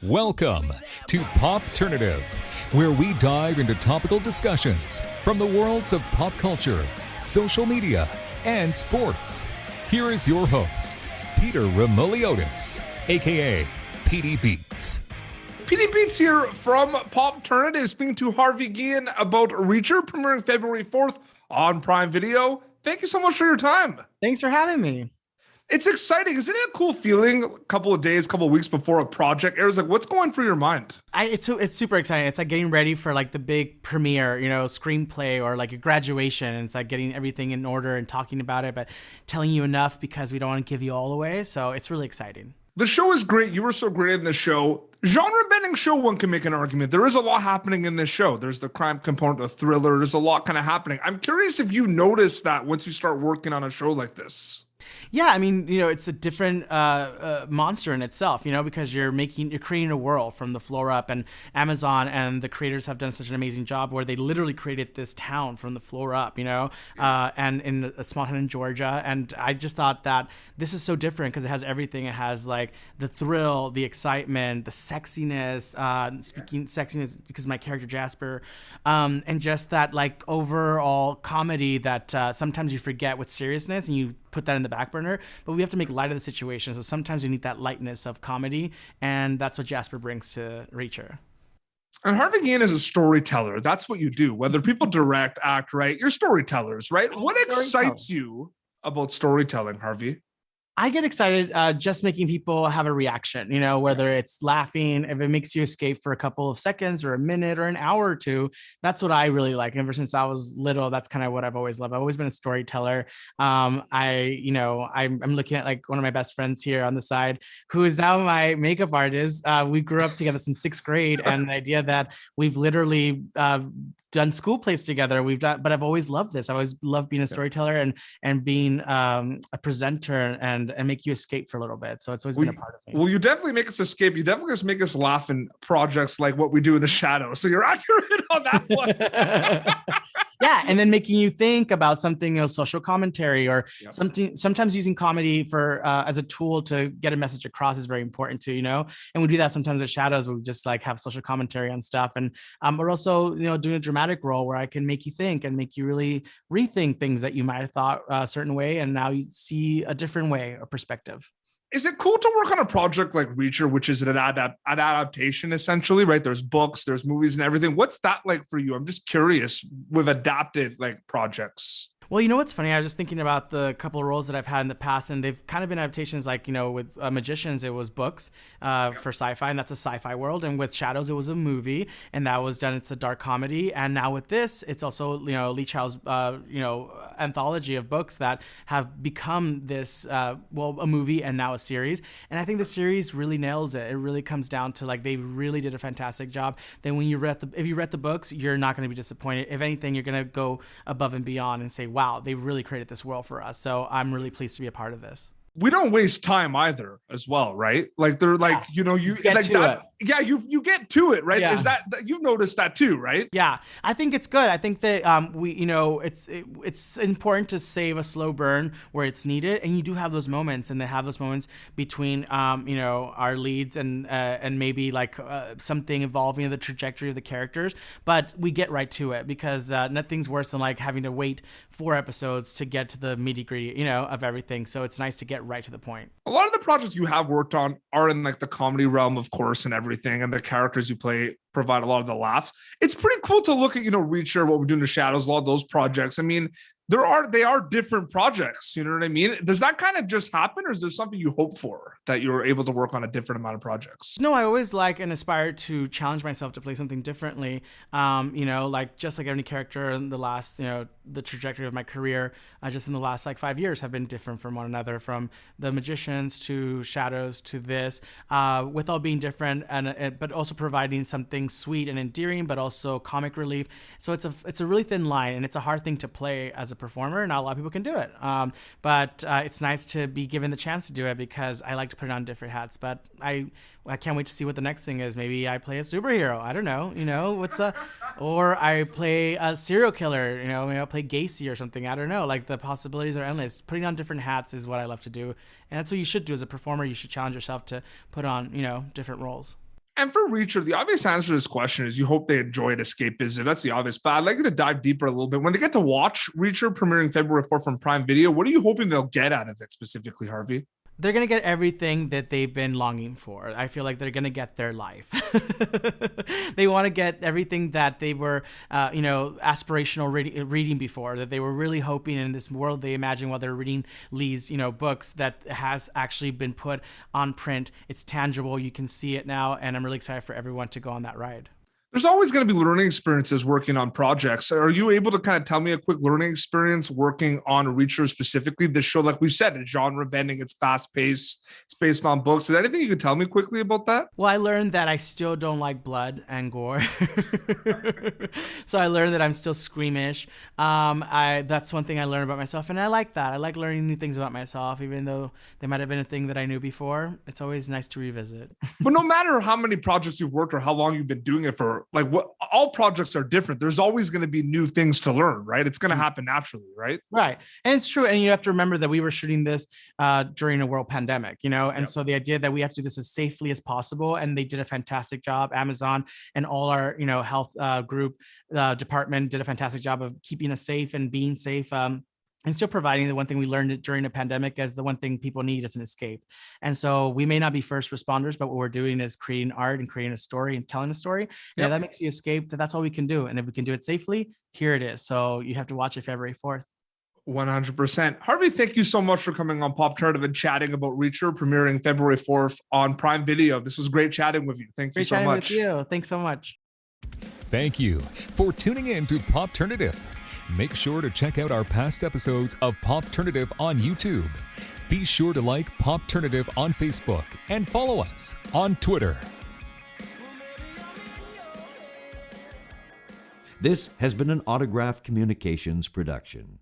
Welcome to Popternative, where we dive into topical discussions from the worlds of pop culture, social media, and sports. Here is your host, Peter Remoliotis, aka PD Beats. PD Beats here from Popternative, speaking to Harvey Guillen about Reacher, premiering February 4th on Prime Video. Thank you so much for your time. Thanks for having me. It's exciting. Isn't it a cool feeling a couple of days, couple of weeks before a project airs? Like, what's going through your mind? It's super exciting. It's like getting ready for like the big premiere, screenplay or like a graduation. And it's like getting everything in order and talking about it, but telling you enough because we don't want to give you all away. So it's really exciting. The show is great. You were so great in the show. Genre-bending show, one can make an argument. There is a lot happening in this show. There's the crime component, the thriller. There's a lot kind of happening. I'm curious if you notice that once you start working on a show like this. Yeah, I mean, it's a different monster in itself, because you're creating a world from the floor up, and Amazon and the creators have done such an amazing job where they literally created this town from the floor up, and in a small town in Georgia. And I just thought that this is so different because it has everything. It has like the thrill, the excitement, the sexiness, sexiness because my character Jasper, and just that like overall comedy that sometimes you forget with seriousness and you put that in the back burner, but we have to make light of the situation. So sometimes you need that lightness of comedy, and that's what Jasper brings to Reacher. And Harvey Guillen is a storyteller. That's what you do. Whether people direct, act, right? You're storytellers, right? What excites you about storytelling, Harvey? I get excited just making people have a reaction, whether it's laughing, if it makes you escape for a couple of seconds or a minute or an hour or two. That's what I really like. Ever since I was little, that's kind of what I've always loved. I've always been a storyteller. I'm looking at like one of my best friends here on the side, who is now my makeup artist. We grew up together since 6th grade. And the idea that we've literally done school plays together. But I've always loved this. I always loved being a storyteller and being a presenter and make you escape for a little bit. So it's always been a part of me. Well, you definitely make us escape. You definitely just make us laugh in projects like what we do in the shadows. So you're accurate on that one. Yeah, and then making you think about something, social commentary or something. Sometimes using comedy for as a tool to get a message across is very important too, And we do that sometimes with Shadows. We just like have social commentary on stuff, and we're also doing a dramatic role where I can make you think and make you really rethink things that you might have thought a certain way, and now you see a different way or perspective. Is it cool to work on a project like Reacher, which is an adaptation essentially, right? There's books, there's movies and everything. What's that like for you? I'm just curious with adapted like projects. Well, what's funny? I was just thinking about the couple of roles that I've had in the past, and they've kind of been adaptations. Like, with Magicians, it was books for sci-fi, and that's a sci-fi world. And with Shadows, it was a movie, and that was done. It's a dark comedy. And now with this, it's also, Lee Child's, anthology of books that have become this, a movie and now a series. And I think the series really nails it. It really comes down to like they really did a fantastic job. Then when if you read the books, you're not going to be disappointed. If anything, you're going to go above and beyond and say, wow, they really created this world for us. So I'm really pleased to be a part of this. We don't waste time either as well, right? Like they're like, you get like to that. Yeah, you get to it, right? Yeah. Is that you've noticed that too, right? Yeah, I think it's good. I think that it's important to save a slow burn where it's needed, and you do have those moments, and they have those moments between our leads and maybe like something involving in the trajectory of the characters. But we get right to it because nothing's worse than like having to wait 4 episodes to get to the nitty-gritty, of everything. So it's nice to get right to the point. A lot of the projects you have worked on are in like the comedy realm, of course, and everything, and the characters you play provide a lot of the laughs. It's pretty cool to look at, Reacher, what we're doing to Shadows, a lot of those projects. I mean, they are different projects. You know what I mean? Does that kind of just happen, or is there something you hope for that you're able to work on a different amount of projects? No, I always like and aspire to challenge myself to play something differently. Like just like any character in the last, the trajectory of my career, just in the last like 5 years have been different from one another, from the Magicians to Shadows to this, with all being different and but also providing something sweet and endearing, but also comic relief. So it's a really thin line, and it's a hard thing to play as a performer. Not a lot of people can do it, but it's nice to be given the chance to do it because I like to put on different hats. But I can't wait to see what the next thing is. Maybe I play a superhero. I don't know. Or I play a serial killer. Maybe I'll play Gacy or something. I don't know. Like the possibilities are endless. Putting on different hats is what I love to do, and that's what you should do as a performer. You should challenge yourself to put on different roles. And for Reacher, the obvious answer to this question is you hope they enjoy it escapism. That's the obvious. But I'd like you to dive deeper a little bit. When they get to watch Reacher premiering February 4th from Prime Video, what are you hoping they'll get out of it specifically, Harvey? They're going to get everything that they've been longing for. I feel like they're going to get their life. They want to get everything that they were, aspirational reading before, that they were really hoping in this world they imagined while they're reading Lee's, books, that has actually been put on print. It's tangible. You can see it now. And I'm really excited for everyone to go on that ride. There's always going to be learning experiences working on projects. Are you able to kind of tell me a quick learning experience working on Reacher specifically? This show, like we said, is genre bending, it's fast paced, it's based on books. Is there anything you could tell me quickly about that? Well, I learned that I still don't like blood and gore. So I learned that I'm still squeamish. That's one thing I learned about myself, and I like that. I like learning new things about myself, even though they might have been a thing that I knew before. It's always nice to revisit. But no matter how many projects you've worked or how long you've been doing it for, like what all projects are different. There's always going to be new things to learn, right? It's going to happen naturally, right? Right. And it's true. And you have to remember that we were shooting this during a world pandemic, and so the idea that we have to do this as safely as possible. And they did a fantastic job. Amazon and all our, health group department did a fantastic job of keeping us safe and being safe. And still providing the one thing we learned during a pandemic as the one thing people need is an escape. And so we may not be first responders, but what we're doing is creating art and creating a story and telling a story. Yeah, that makes you escape. That's all we can do. And if we can do it safely, here it is. So you have to watch it February 4th. 100%. Harvey, thank you so much for coming on Pop Turnative and chatting about Reacher premiering February 4th on Prime Video. This was great chatting with you. Thank you so much. Great chatting with you. Thanks so much. Thank you for tuning in to Pop Turnative. Make sure to check out our past episodes of Pop Turnative on YouTube. Be sure to like Pop Turnative on Facebook and follow us on Twitter. This has been an Autograph Communications production.